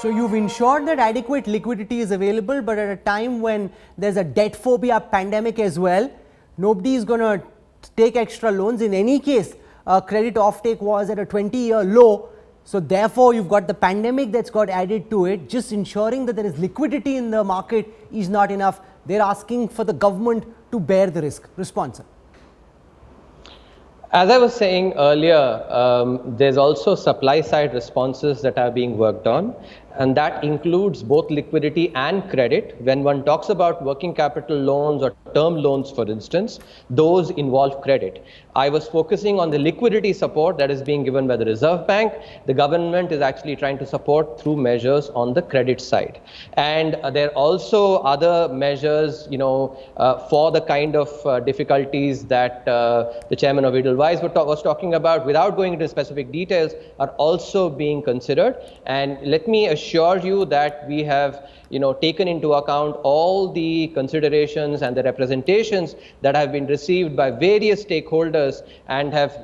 So you've ensured that adequate liquidity is available, but at a time when there's a debt phobia pandemic as well, nobody is going to take extra loans. In any case, credit offtake was at a 20-year low. So therefore, you've got the pandemic that's got added to it. Just ensuring that there is liquidity in the market is not enough. They're asking for the government to bear the risk. Response, sir. As I was saying earlier, there's also supply side responses that are being worked on, and that includes both liquidity and credit. When one talks about working capital loans or term loans, for instance, those involve credit. I was focusing on the liquidity support that is being given by the Reserve Bank. The government is actually trying to support through measures on the credit side. And there are also other measures, for the kind of difficulties that the chairman of Edelweiss was talking about, without going into specific details, are also being considered. And let me assure you that we have taken into account all the considerations and the representations that have been received by various stakeholders, and have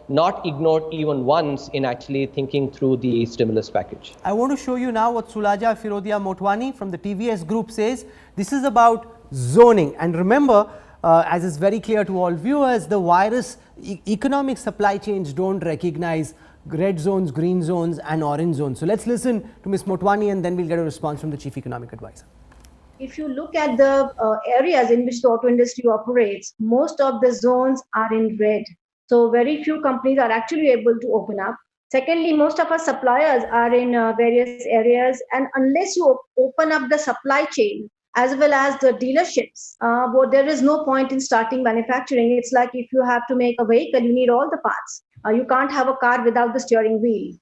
not ignored even once in actually thinking through the stimulus package. I want to show you now what SULAJJA FIRODIA MOTWANI from the TVS group says. This is about zoning, and remember, as is very clear to all viewers, the virus economic supply chains don't recognize red zones, green zones and orange zones. So let's listen to Ms. Motwani, and then we'll get a response from the Chief Economic Advisor. If you look at the areas in which the auto industry operates, most of the zones are in red. So very few companies are actually able to open up. Secondly, most of our suppliers are in various areas, and unless you open up the supply chain as well as the dealerships, there is no point in starting manufacturing. It's like if you have to make a vehicle, you need all the parts. You can't have a car without the steering wheel.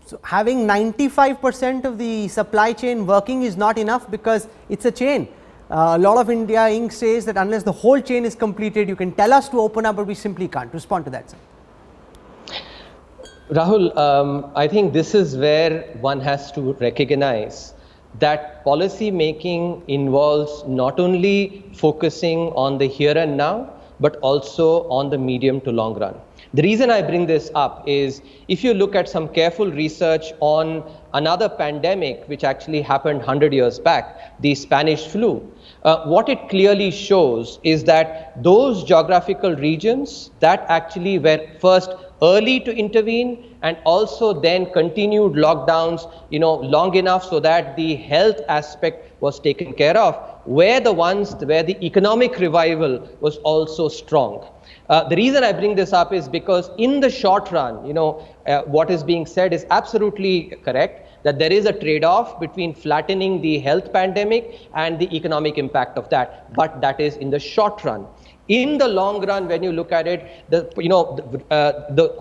So having 95% of the supply chain working is not enough, because it's a chain. A lot of India Inc. says that unless the whole chain is completed, you can tell us to open up, but we simply can't. Respond to that, sir. Rahul, I think this is where one has to recognize that policy making involves not only focusing on the here and now, but also on the medium to long run. The reason I bring this up is, if you look at some careful research on another pandemic which actually happened 100 years back, the Spanish flu, what it clearly shows is that those geographical regions that actually were first early to intervene and also then continued lockdowns, long enough so that the health aspect was taken care of, were the ones where the economic revival was also strong. The reason I bring this up is because in the short run, what is being said is absolutely correct, that there is a trade-off between flattening the health pandemic and the economic impact of that, but that is in the short run. In the long run, when you look at it,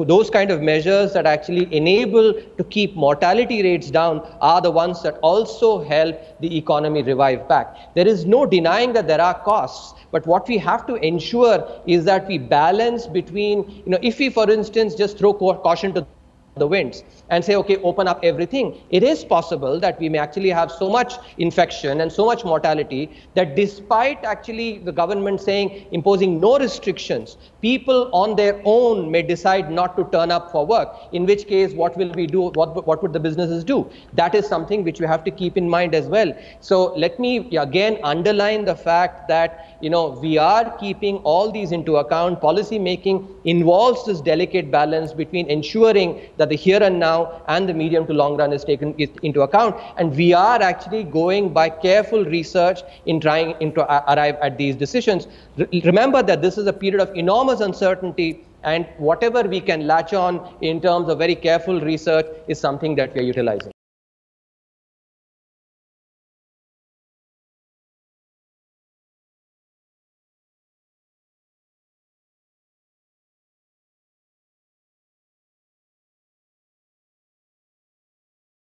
those kind of measures that actually enable to keep mortality rates down are the ones that also help the economy revive back. There is no denying that there are costs, but what we have to ensure is that we balance between, if we, for instance, just throw caution to the winds and say, okay, open up everything, it is possible that we may actually have so much infection and so much mortality that despite actually the government saying, imposing no restrictions, people on their own may decide not to turn up for work, in which case what will we do, what would the businesses do? That is something which we have to keep in mind as well. So let me again underline the fact that we are keeping all these into account. Policy making involves this delicate balance between ensuring that the here and now and the medium to long run is taken into account, and we are actually going by careful research in trying to arrive at these decisions. Remember that this is a period of enormous uncertainty, and whatever we can latch on in terms of very careful research is something that we are utilizing.